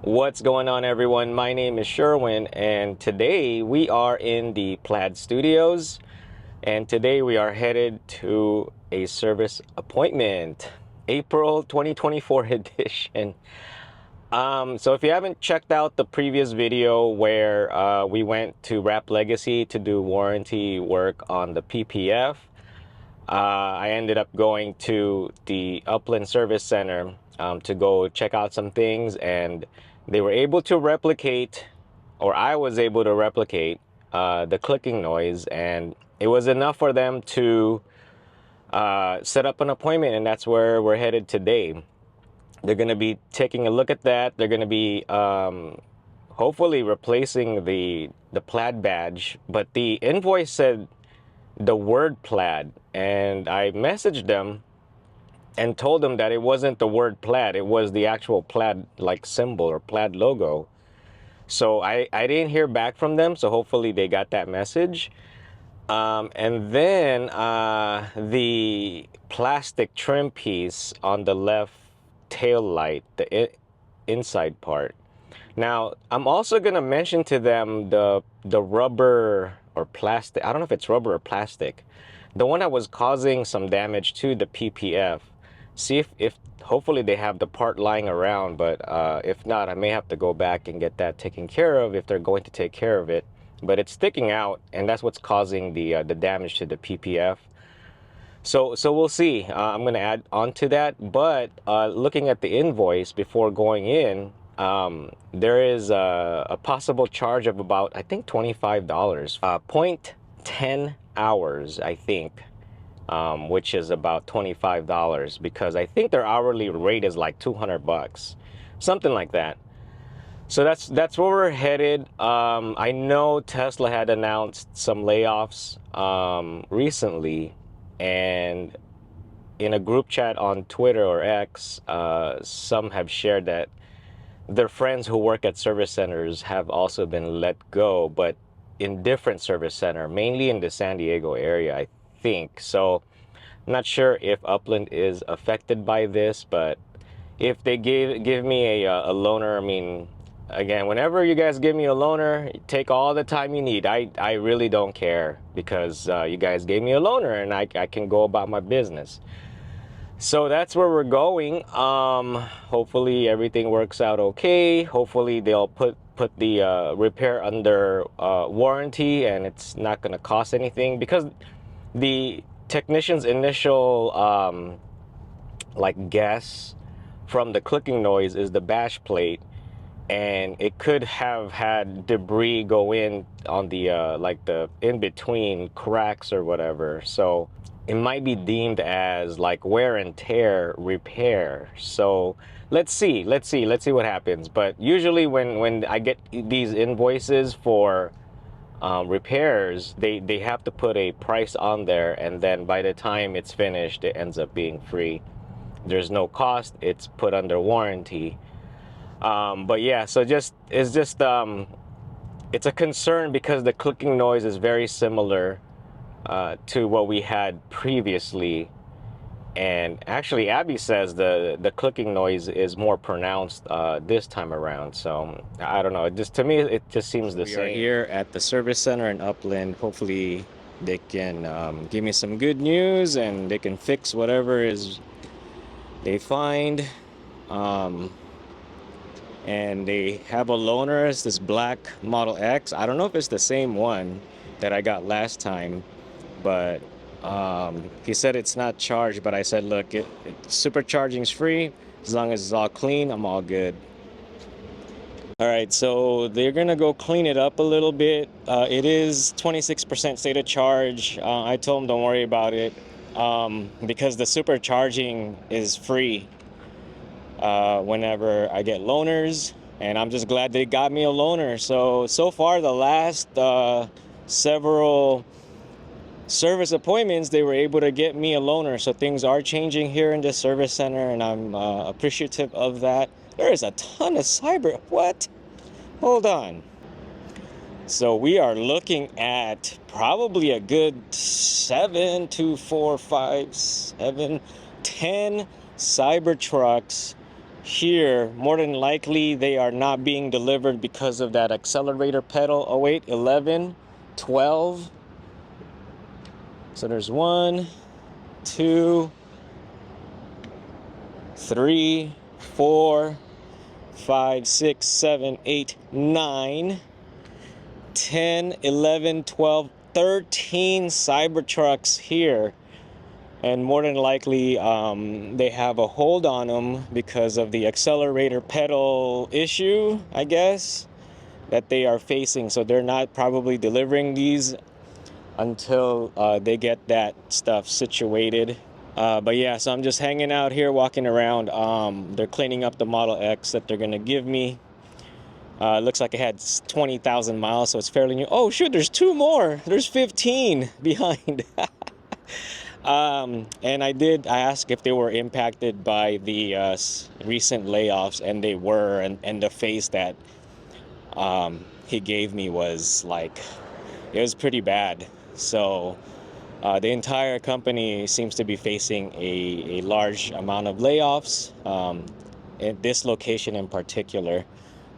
What's going on, everyone? My name is Sherwin, and today we are in the Plaid Studios, and today we are headed to a service appointment, April 2024 edition. So if you haven't checked out the previous video where we went to Wrap Legacy to do warranty work on the PPF, I ended up going to the Upland Service Center to go check out some things, and they were able to replicate, or I was able to replicate, the clicking noise, and it was enough for them to set up an appointment, and that's where we're headed today. They're going to be taking a look at that. They're going to be hopefully replacing the Plaid badge, but the invoice said the word Plaid, and I messaged them and told them that it wasn't the word Plaid, it was the actual Plaid like symbol or Plaid logo. So I didn't hear back from them, so hopefully they got that message. And then the plastic trim piece on the left tail light, the inside part. Now I'm also gonna mention to them the rubber or plastic, I don't know if it's rubber or plastic, the one that was causing some damage to the PPF. See if hopefully they have the part lying around, but if not, I may have to go back and get that taken care of if they're going to take care of it. But it's sticking out, and that's what's causing the damage to the PPF. So we'll see. I'm going to add on to that. But looking at the invoice before going in, there is a possible charge of about, I think, $25, 0.10 hours, I think. Which is about $25, because I think their hourly rate is like $200, something like that. So that's where we're headed. I know Tesla had announced some layoffs recently, and in a group chat on Twitter or X, some have shared that their friends who work at service centers have also been let go, but in different service center, mainly in the San Diego area, I think. So I'm not sure if Upland is affected by this, but if they give me a loaner, I mean, again, whenever you guys give me a loaner, take all the time you need. I really don't care, because you guys gave me a loaner and I can go about my business. So that's where we're going. Hopefully everything works out okay. Hopefully they'll put the repair under warranty, and it's not going to cost anything, because the technician's initial like guess from the clicking noise is the bash plate, and it could have had debris go in on the like the in between cracks or whatever. So it might be deemed as like wear and tear repair. So let's see what happens. But usually when I get these invoices for repairs, they have to put a price on there, and then by the time it's finished, it ends up being free. There's no cost, it's put under warranty. But yeah, so it's a concern, because the clicking noise is very similar to what we had previously. And actually, Abby says the clicking noise is more pronounced this time around. So I don't know. To me, it just seems the same. We are here at the service center in Upland. Hopefully, they can give me some good news, and they can fix whatever is they find. And they have a loaner. It's this black Model X. I don't know if it's the same one that I got last time, but he said it's not charged, but I said, look, supercharging's free. As long as it's all clean, I'm all good. All right, so they're gonna go clean it up a little bit. It is 26% state of charge. I told them don't worry about it, because the supercharging is free whenever I get loaners, and I'm just glad they got me a loaner. So far, the last several service appointments, they were able to get me a loaner. So things are changing here in the service center, and I'm appreciative of that. There is a ton of what? Hold on. So we are looking at probably a good 7, 2, 4, 5, 7, 10 Cybertrucks here, more than likely they are not being delivered because of that accelerator pedal. Oh wait, 11, 12. So there's 1, 2, 3, 4, 5, 6, 7, 8, 9, 10, 11, 12, 13 Cybertrucks here. And more than likely, they have a hold on them because of the accelerator pedal issue, I guess, that they are facing. So they're not probably delivering these until they get that stuff situated. But yeah, so I'm just hanging out here, walking around. They're cleaning up the Model X that they're gonna give me. Looks like it had 20,000 miles, so it's fairly new. Oh shoot, there's 2 more. There's 15 behind. And I asked if they were impacted by the recent layoffs, and they were, and the face that he gave me was like, it was pretty bad. So the entire company seems to be facing a large amount of layoffs. And this location in particular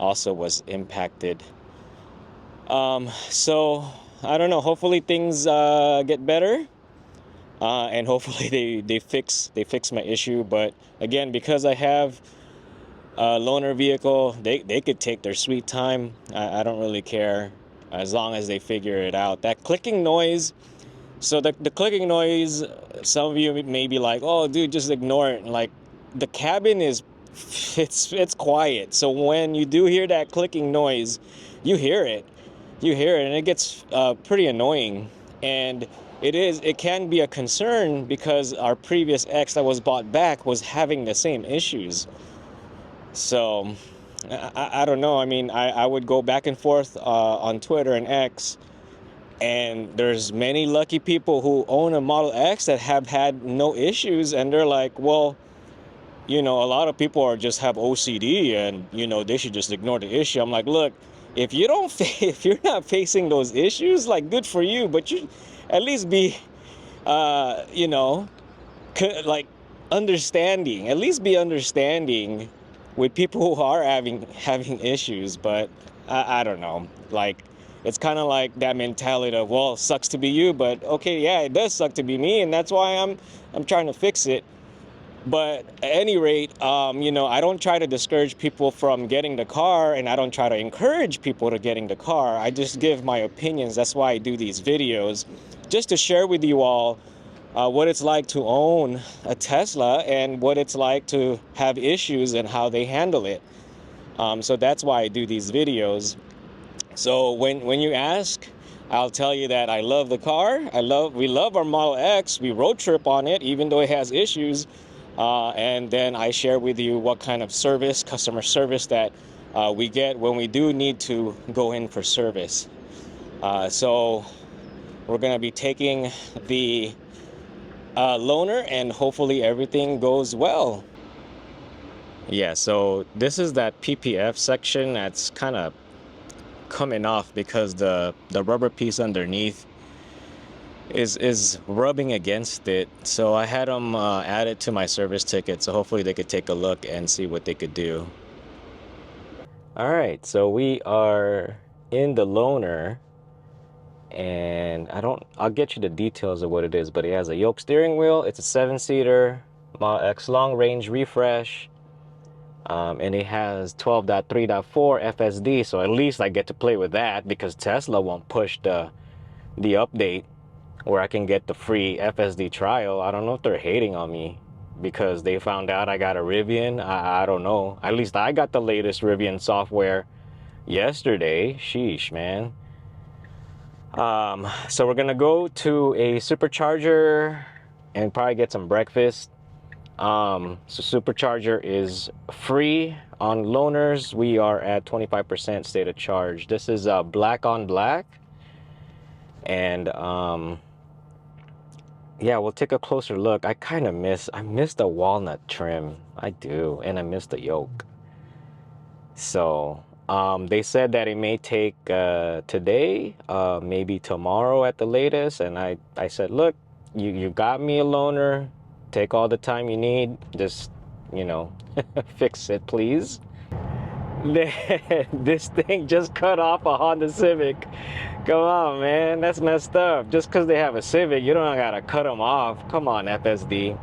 also was impacted. So I don't know, hopefully things get better. And hopefully they fix my issue. But again, because I have a loaner vehicle, they could take their sweet time. I don't really care, as long as they figure it out. That clicking noise, so the clicking noise, some of you may be like, oh dude, just ignore it. Like, the cabin is, it's quiet, so when you do hear that clicking noise, you hear it, and it gets pretty annoying. And it can be a concern because our previous X that was bought back was having the same issues. So I don't know. I mean, I would go back and forth on Twitter and X, and there's many lucky people who own a Model X that have had no issues, and they're like, well, you know, a lot of people are just have OCD, and you know, they should just ignore the issue. I'm like, look, if you don't if you're not facing those issues, like, good for you, but you at least be you know, like, understanding. At least be understanding with people who are having issues. But I don't know, like, it's kind of like that mentality of, well, sucks to be you, but okay, yeah, it does suck to be me, and that's why I'm trying to fix it. But at any rate, you know, I don't try to discourage people from getting the car, and I don't try to encourage people to getting the car. I just give my opinions. That's why I do these videos, just to share with you all what it's like to own a Tesla, and what it's like to have issues and how they handle it. So that's why I do these videos. So when you ask, I'll tell you that I love the car. We love our Model X. We road trip on it, even though it has issues. And then I share with you what kind of service, customer service, that we get when we do need to go in for service. So we're going to be taking the loaner, and hopefully everything goes well. Yeah, so this is that PPF section that's kind of coming off because the rubber piece underneath is rubbing against it. So I had them add it to my service ticket, so hopefully they could take a look and see what they could do. All right, so we are in the loaner, and I'll get you the details of what it is, but it has a yoke steering wheel. It's a 7-seater Model X long range refresh, and it has 12.3.4 FSD, so at least I get to play with that, because Tesla won't push the update where I can get the free FSD trial. I don't know if they're hating on me because they found out I got a Rivian. I don't know. At least I got the latest Rivian software yesterday. Sheesh, man. So we're gonna go to a supercharger and probably get some breakfast. So supercharger is free on loaners. We are at 25% state of charge. This is black on black, and yeah, we'll take a closer look. I miss the walnut trim. I do, and I miss the yoke. So they said that it may take today, maybe tomorrow at the latest. And I said, look, you got me a loaner. Take all the time you need. Just you know, fix it, please. This thing just cut off a Honda Civic. Come on, man, that's messed up. Just because they have a Civic, you don't gotta cut them off. Come on, FSD.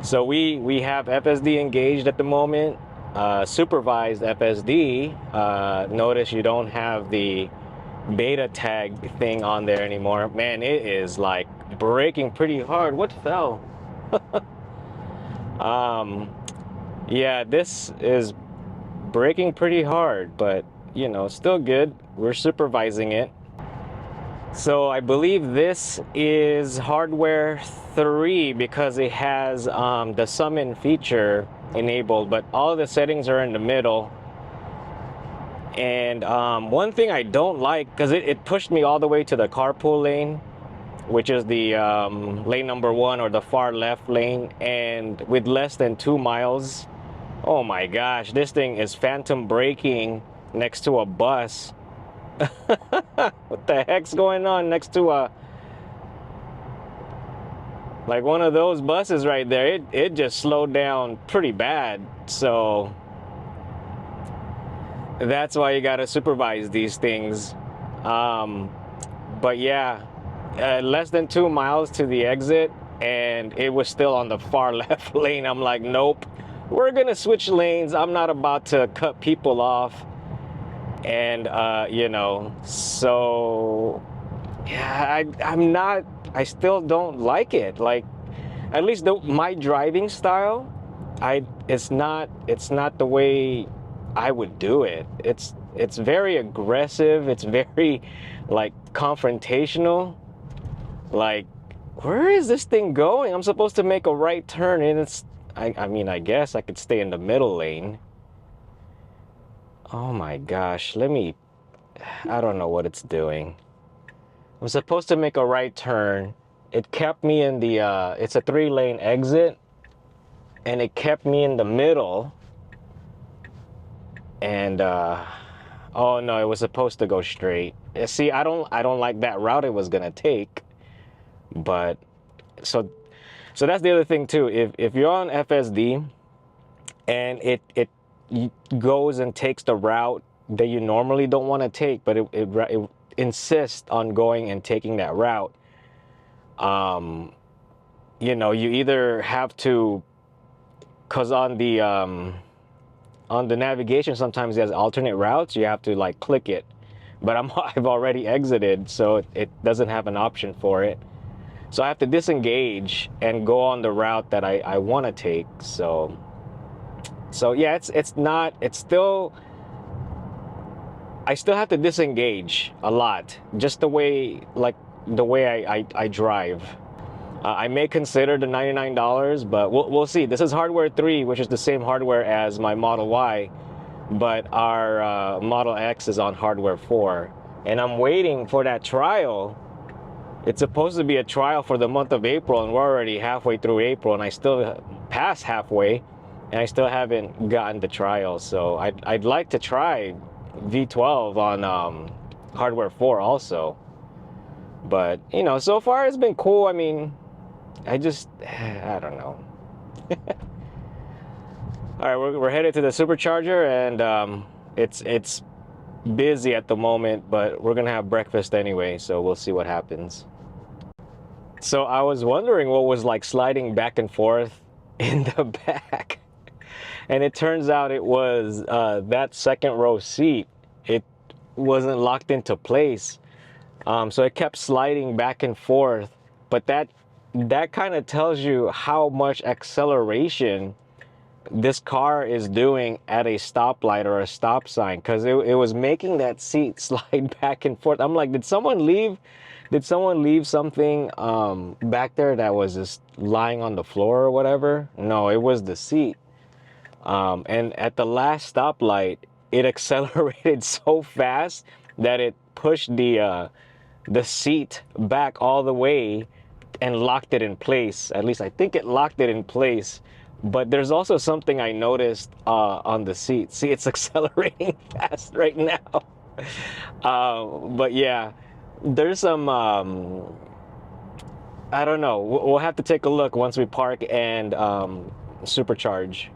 So we have FSD engaged at the moment. Supervised FSD. Notice you don't have the beta tag thing on there anymore. Man, it is like braking pretty hard. What fell? Yeah, this is braking pretty hard, but you know, still good. We're supervising it. So I believe this is hardware 3 because it has the summon feature enabled, but all the settings are in the middle. And one thing I don't like, because it pushed me all the way to the carpool lane, which is the lane number 1 or the far left lane, and with less than 2 miles, oh my gosh, this thing is phantom braking next to a bus. What the heck's going on next to a, like one of those buses right there? It just slowed down pretty bad. So that's why you gotta supervise these things. But yeah, less than 2 miles to the exit, and it was still on the far left lane. I'm like, nope, we're gonna switch lanes. I'm not about to cut people off. And you know, so yeah, I still don't like it. Like, at least my driving style, it's not the way I would do it. It's very aggressive. It's very like confrontational. Like, where is this thing going? I'm supposed to make a right turn, and I mean, I guess I could stay in the middle lane. Oh my gosh, I don't know what it's doing. I'm supposed to make a right turn. It kept me in the, it's a 3-lane exit, and it kept me in the middle. And, oh no, it was supposed to go straight. See, I don't like that route it was gonna take. But, so that's the other thing too. If you're on FSD, and it goes and takes the route that you normally don't want to take, but it insists on going and taking that route, you know, you either have to, because on the navigation sometimes it has alternate routes, you have to like click it, but I've already exited, so it doesn't have an option for it. So I have to disengage and go on the route that I want to take. So yeah, I still have to disengage a lot, just the way I drive. I may consider the $99, but we'll see. This is hardware 3, which is the same hardware as my Model Y, but our Model X is on hardware 4. And I'm waiting for that trial. It's supposed to be a trial for the month of April, and we're already halfway through April, and I still passed halfway, and I still haven't gotten the trial. So I'd like to try V12 on hardware 4 also. But, you know, so far it's been cool. I mean, I don't know. All right, we're headed to the supercharger, and it's busy at the moment, but we're gonna have breakfast anyway, so we'll see what happens. So I was wondering what was like sliding back and forth in the back, and it turns out it was that second row seat. It wasn't locked into place, so it kept sliding back and forth. But that kind of tells you how much acceleration this car is doing at a stoplight or a stop sign, because it was making that seat slide back and forth. I'm like, did someone leave something back there that was just lying on the floor or whatever? No, it was the seat. And at the last stoplight, it accelerated so fast that it pushed the seat back all the way and locked it in place. At least I think it locked it in place. But there's also something I noticed on the seat. See, it's accelerating fast right now. But yeah, there's some, I don't know. We'll have to take a look once we park and supercharge.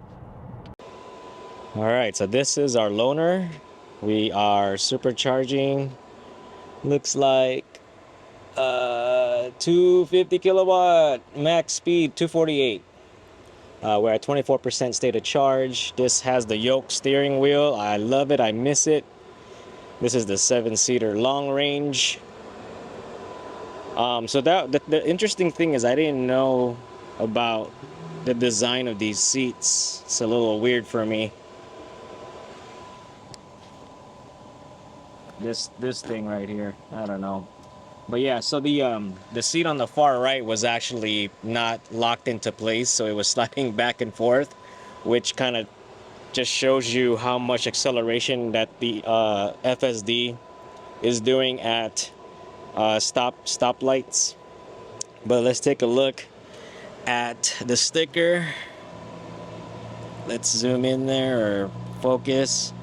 All right, so this is our loaner. We are supercharging. Looks like 250 kilowatt, max speed 248. We're at 24% state of charge. This has the yoke steering wheel. I love it. I miss it. This is the 7-seater long range. So the interesting thing is I didn't know about the design of these seats. It's a little weird for me. This thing right here, I don't know. But yeah, so the seat on the far right was actually not locked into place, so it was sliding back and forth, which kind of just shows you how much acceleration that the FSD is doing at stoplights. But let's take a look at the sticker. Let's zoom in there or focus.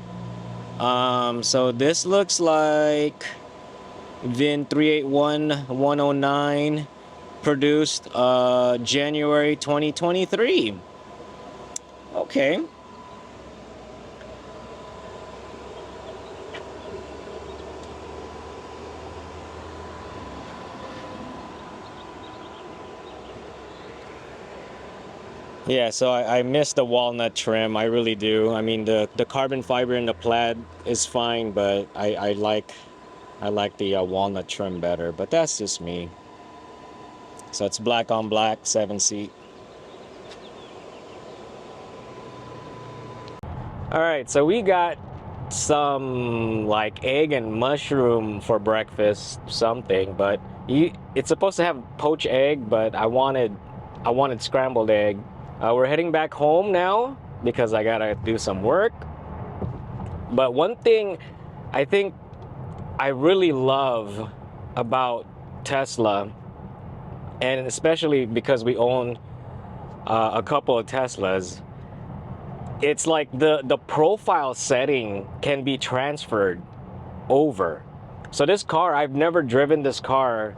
So this looks like VIN 381109, produced January 2023. Okay. Yeah, so I miss the walnut trim. I really do. I mean, the carbon fiber in the Plaid is fine, but I like the walnut trim better. But that's just me. So it's black on black, 7-seat. All right, so we got some like egg and mushroom for breakfast, something. But it's supposed to have poached egg, but I wanted scrambled egg. We're heading back home now because I gotta do some work. But one thing I think I really love about Tesla, and especially because we own a couple of Teslas, it's like the profile setting can be transferred over. So this car, I've never driven this car.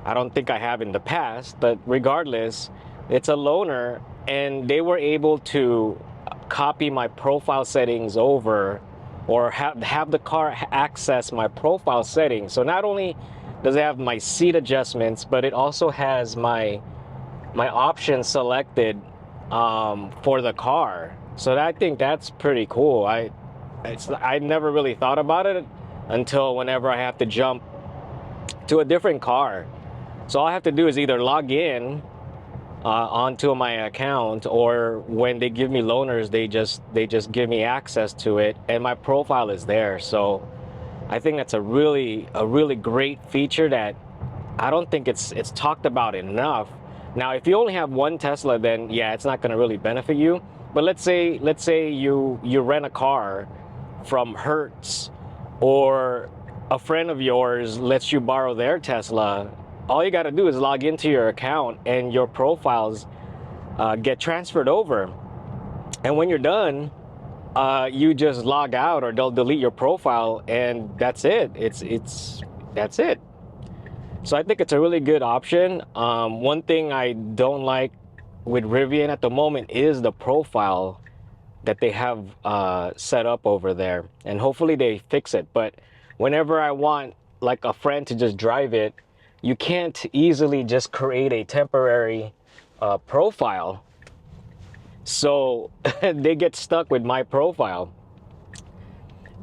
I don't think I have in the past, but regardless, it's a loaner, and they were able to copy my profile settings over, or have the car access my profile settings. So not only does it have my seat adjustments, but it also has my options selected for the car. So I think that's pretty cool. I never really thought about it until whenever I have to jump to a different car. So all I have to do is either log in onto my account, or when they give me loaners, they just give me access to it, and my profile is there. So I think that's a really great feature that I don't think it's talked about enough. Now, if you only have one Tesla, then yeah, it's not going to really benefit you. But let's say you rent a car from Hertz, or a friend of yours lets you borrow their Tesla. All you got to do is log into your account, and your profiles get transferred over. And when you're done, you just log out, or they'll delete your profile, and that's it. That's it. So I think it's a really good option. One thing I don't like with Rivian at the moment is the profile that they have set up over there, and hopefully they fix it. But whenever I want like a friend to just drive it, you can't easily just create a temporary profile. So they get stuck with my profile.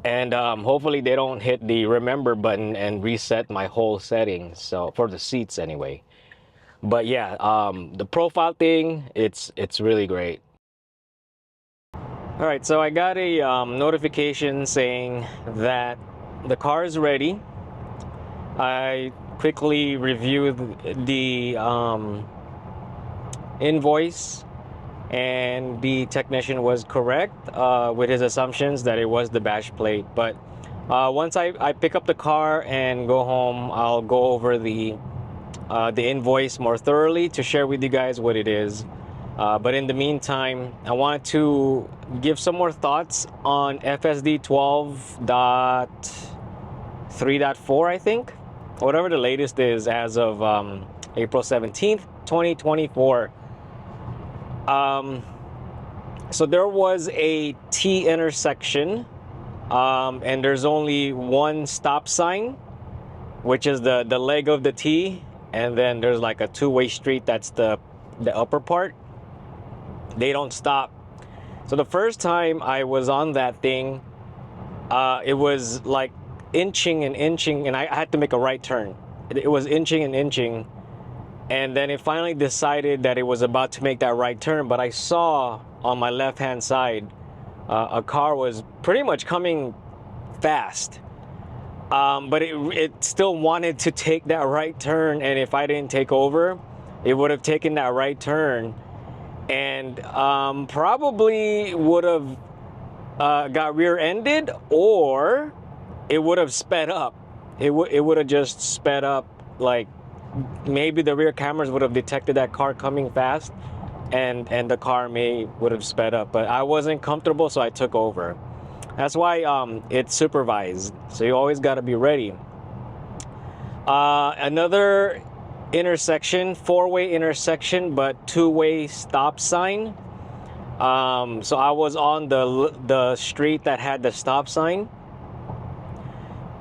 And hopefully they don't hit the remember button and reset my whole settings. So for the seats anyway. But yeah, the profile thing, it's really great. All right, so I got a notification saying that the car is ready. I quickly reviewed the invoice, and the technician was correct with his assumptions that it was the badge plate. But once I pick up the car and go home, I'll go over the invoice more thoroughly to share with you guys what it is. But in the meantime, I wanted to give some more thoughts on FSD 12.3.4, I think. Whatever the latest is as of April 17th, 2024. So there was a T intersection, and there's only one stop sign, which is the leg of the T, and then there's like a two-way street, that's the upper part. They don't stop. So the first time I was on that thing, it was like inching and inching, and I had to make a right turn. It was inching and inching, and then it finally decided that it was about to make that right turn. But I saw on my left hand side a car was pretty much coming fast, but it still wanted to take that right turn, and if I didn't take over, it would have taken that right turn, and probably would have got rear-ended, or it would have sped up. It would have just sped up, like maybe the rear cameras would have detected that car coming fast, and the car would have sped up. But I wasn't comfortable, so I took over. That's why it's supervised, so you always got to be ready. Another intersection, four-way intersection, but two-way stop sign. So I was on the street that had the stop sign.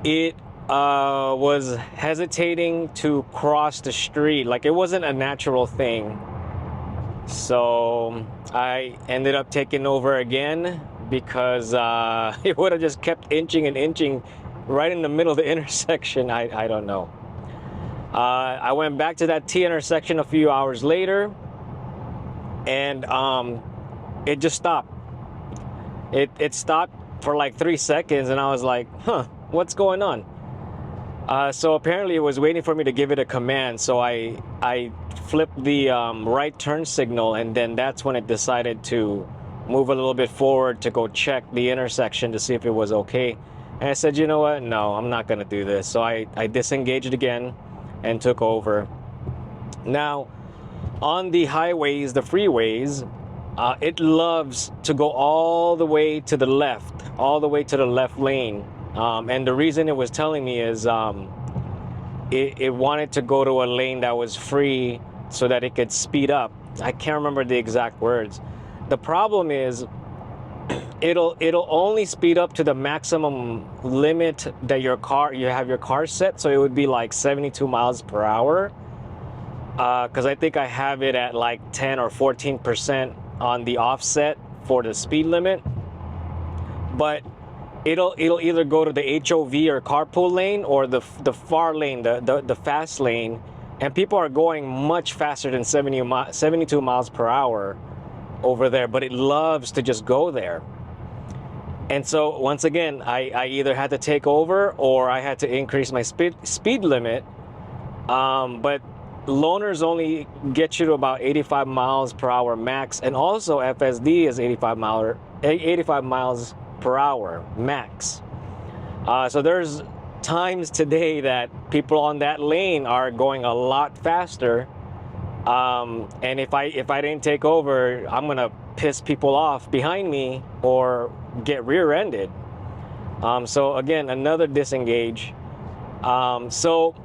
It was hesitating to cross the street, like it wasn't a natural thing. So I ended up taking over again, because it would have just kept inching and inching right in the middle of the intersection. I don't know. I went back to that T intersection a few hours later, and it just stopped. It stopped for like 3 seconds, and I was like, huh, what's going on? So apparently it was waiting for me to give it a command. So I flipped the right turn signal, and then that's when it decided to move a little bit forward to go check the intersection to see if it was okay. And I said, you know what? No, I'm not gonna do this. So I disengaged again and took over. Now, on the highways, the freeways, it loves to go all the way to the left, all the way to the left lane. And the reason it was telling me is it wanted to go to a lane that was free so that it could speed up. I can't remember the exact words. The problem is it'll only speed up to the maximum limit that you have your car set. So it would be like 72 miles per hour. Because I think I have it at like 10 or 14% on the offset for the speed limit. But it'll either go to the HOV or carpool lane, or the far lane, the fast lane, and people are going much faster than 72 miles per hour over there, but it loves to just go there. And so once again, I either had to take over or I had to increase my speed limit. But loaners only get you to about 85 miles per hour max, and also FSD is 85 miles per hour max. So there's times today that people on that lane are going a lot faster, and if I didn't take over, I'm gonna piss people off behind me or get rear-ended. So again, another disengage. So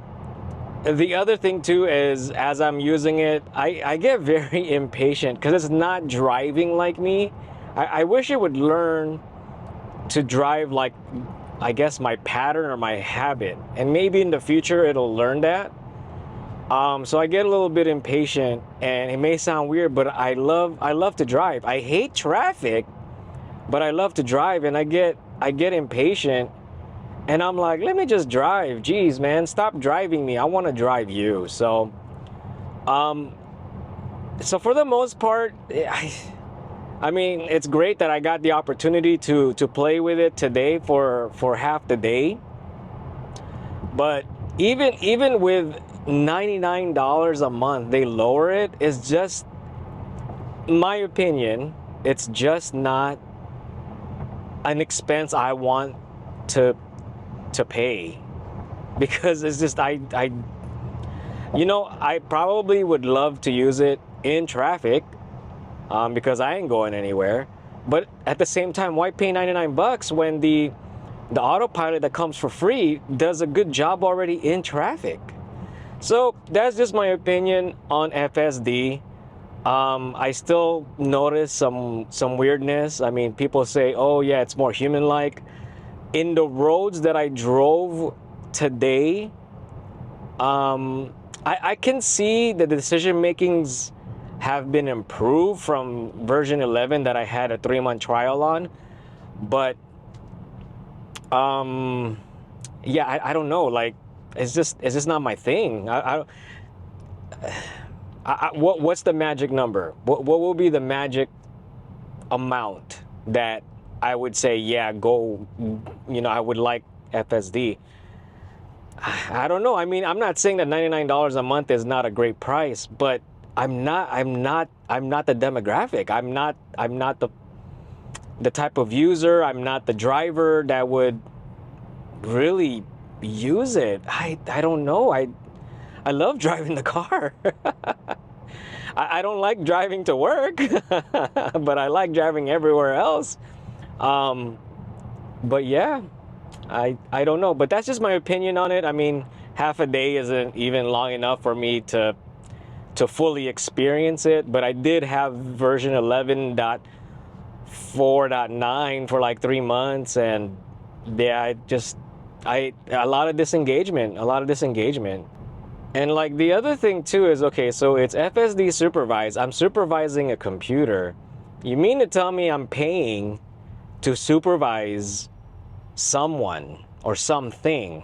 the other thing too is, as I'm using it, I get very impatient because it's not driving like me. I wish it would learn to drive like, I guess, my pattern or my habit, and maybe in the future it'll learn that. So I get a little bit impatient, and it may sound weird, but I love to drive. I hate traffic, but I love to drive, and I get impatient, and I'm like, let me just drive. Geez, man, stop driving me. I want to drive you. So so for the most part, I mean, it's great that I got the opportunity to play with it today for half the day. But even with $99 a month, they lower it. It's just, my opinion, it's just not an expense I want to pay, because it's just I probably would love to use it in traffic, because I ain't going anywhere. But at the same time, why pay 99 bucks when the autopilot that comes for free does a good job already in traffic? So that's just my opinion on FSD. I still notice some weirdness. I mean, people say, "Oh yeah, it's more human-like." In the roads that I drove today, I can see the decision makings have been improved from version 11 that I had a 3-month trial on, but yeah, I don't know. Like, it's just not my thing. What's the magic number? What will be the magic amount that I would say, yeah, go, I would like FSD. I don't know. I mean, I'm not saying that $99 a month is not a great price, but I'm not the demographic. I'm not the type of user. I'm not the driver that would really use it. I don't know. I love driving the car. I don't like driving to work, but I like driving everywhere else. But yeah, I don't know. But that's just my opinion on it. I mean, half a day isn't even long enough for me to fully experience it. But I did have version 11.4.9 for like 3 months, and yeah, a lot of disengagement, And like the other thing too is, okay, so it's FSD supervised. I'm supervising a computer. You mean to tell me I'm paying to supervise someone or something?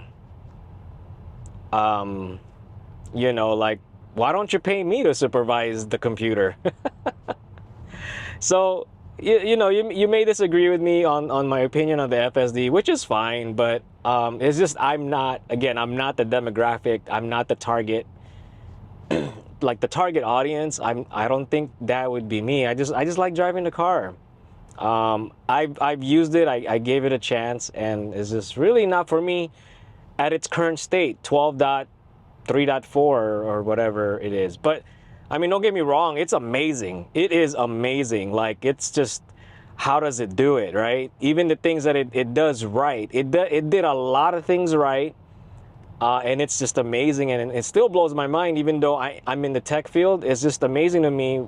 Like, why don't you pay me to supervise the computer? So, you may disagree with me on my opinion on the FSD, which is fine, but it's just I'm not the demographic, I'm not the target, like the target audience. I don't think that would be me. I just like driving the car. I've used it, I gave it a chance, and it's just really not for me at its current state, 12.3.4 or whatever it is. But I mean, don't get me wrong, it's amazing. It is amazing. Like, it's just, how does it do it, right? Even the things that it does right. It did a lot of things right, and it's just amazing. And it still blows my mind, even though I'm in the tech field. It's just amazing to me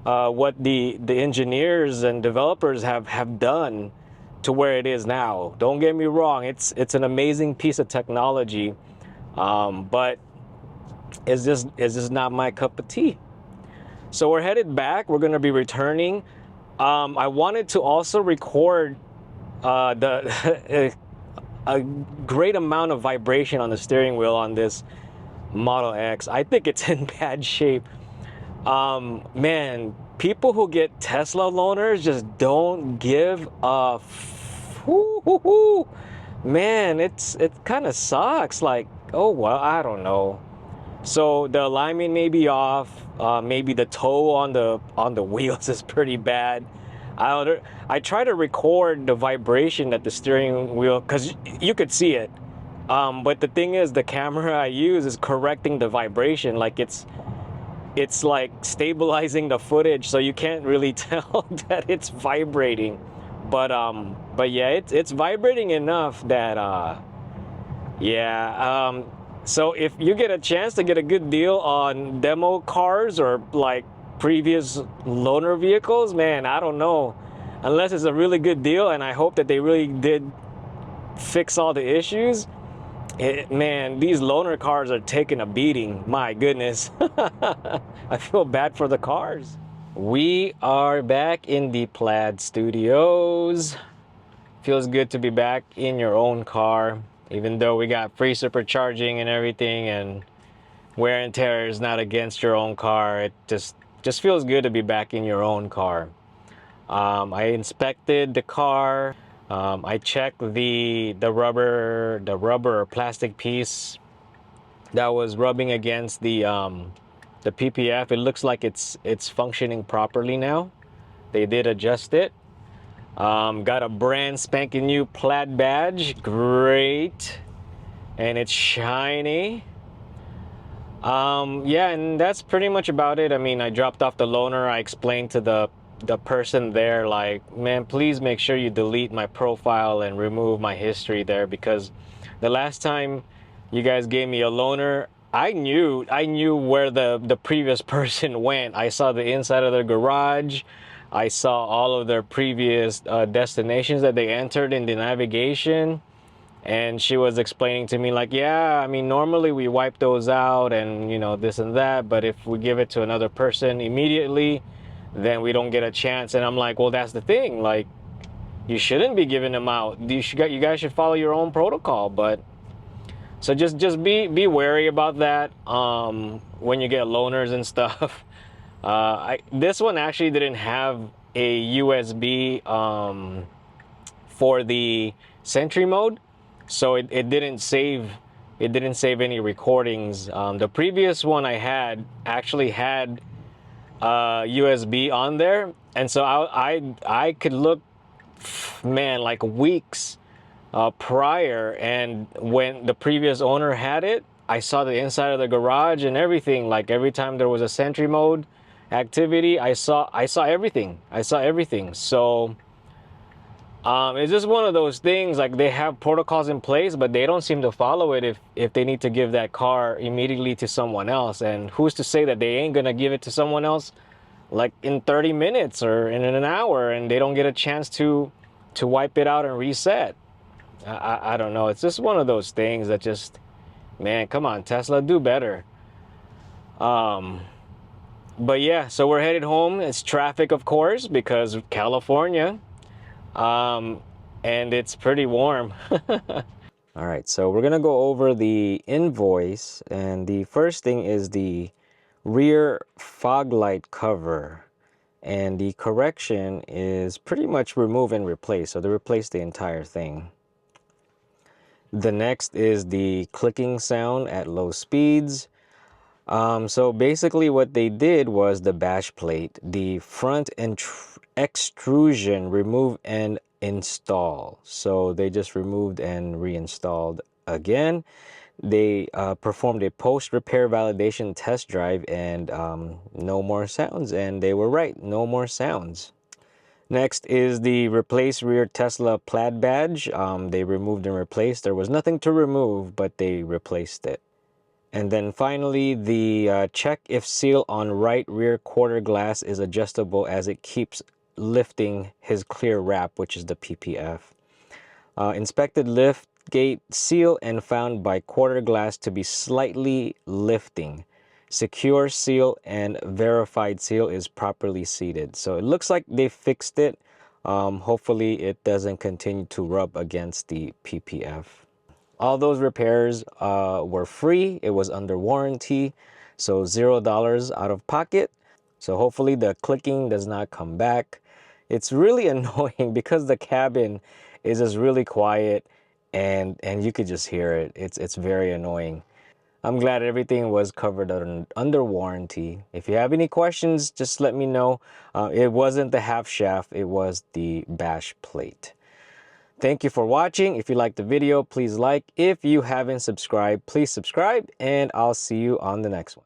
what the engineers and developers have done to where it is now. Don't get me wrong, it's an amazing piece of technology, but it's just not my cup of tea. So we're headed back. We're going to be returning. I wanted to also record a great amount of vibration on the steering wheel on this Model X. I think it's in bad shape. Man, people who get Tesla loaners just don't give a man, it kind of sucks. Like, oh well, I don't know. So the alignment may be off. Maybe the toe on the wheels is pretty bad. I try to record the vibration at the steering wheel because you could see it. But the thing is, the camera I use is correcting the vibration. Like, it's like stabilizing the footage, so you can't really tell that it's vibrating. But yeah, it's vibrating enough that yeah. So if you get a chance to get a good deal on demo cars or like previous loaner vehicles, man, I don't know. Unless it's a really good deal, and I hope that they really did fix all the issues. Man, these loaner cars are taking a beating. My goodness. I feel bad for the cars. We are back in the Plaid studios. Feels good to be back in your own car, even though we got free supercharging and everything, and wear and tear is not against your own car. It just feels good to be back in your own car. I inspected the car. I checked the rubber or plastic piece that was rubbing against the PPF. It looks like it's functioning properly now. They did adjust it. Got a brand spanking new Plaid badge. Great. And it's shiny. Yeah, and that's pretty much about it. I mean, I dropped off the loaner. I explained to the person there, like, man, please make sure you delete my profile and remove my history there, because the last time you guys gave me a loaner, I knew where the previous person went. I saw the inside of their garage. I saw all of their previous destinations that they entered in the navigation. And she was explaining to me like, yeah, I mean, normally we wipe those out and, you know, this and that, but if we give it to another person immediately, then we don't get a chance. And I'm like, well, that's the thing. Like, you shouldn't be giving them out. You guys should follow your own protocol. But so just be wary about that when you get loaners and stuff. This one actually didn't have a USB for the Sentry mode, so it didn't save any recordings. The previous one I had actually had USB on there, and so I could look, man, like weeks prior, and when the previous owner had it, I saw the inside of the garage and everything. Like every time there was a Sentry mode activity, I saw everything. So it's just one of those things, like they have protocols in place, but they don't seem to follow it if they need to give that car immediately to someone else. And who's to say that they ain't gonna give it to someone else like in 30 minutes or in an hour, and they don't get a chance to wipe it out and reset. I don't know. It's just one of those things that just, man, come on, Tesla, do better. But yeah, so we're headed home. It's traffic, of course, because California. And it's pretty warm. All right, so we're gonna go over the invoice, and the first thing is the rear fog light cover, and the correction is pretty much remove and replace, so they replaced the entire thing. The next is the clicking sound at low speeds. So basically what they did was the bash plate, the front extrusion, remove and install. So they just removed and reinstalled again. They performed a post-repair validation test drive, and no more sounds, and they were right, no more sounds. Next is the replace rear Tesla Plaid badge. They removed and replaced. There was nothing to remove, but they replaced it. And then finally, the check if seal on right rear quarter glass is adjustable as it keeps lifting his clear wrap, which is the PPF. Inspected lift gate seal and found by quarter glass to be slightly lifting. Secure seal and verified seal is properly seated. So it looks like they fixed it. Hopefully it doesn't continue to rub against the PPF. All those repairs were free. It was under warranty, so $0 out of pocket. So hopefully the clicking does not come back. It's really annoying because the cabin is just really quiet, and you could just hear it. It's very annoying. I'm glad everything was covered under warranty. If you have any questions, just let me know. It wasn't the half shaft, it was the bash plate. Thank you for watching. If you liked the video, please like. If you haven't subscribed, please subscribe, and I'll see you on the next one.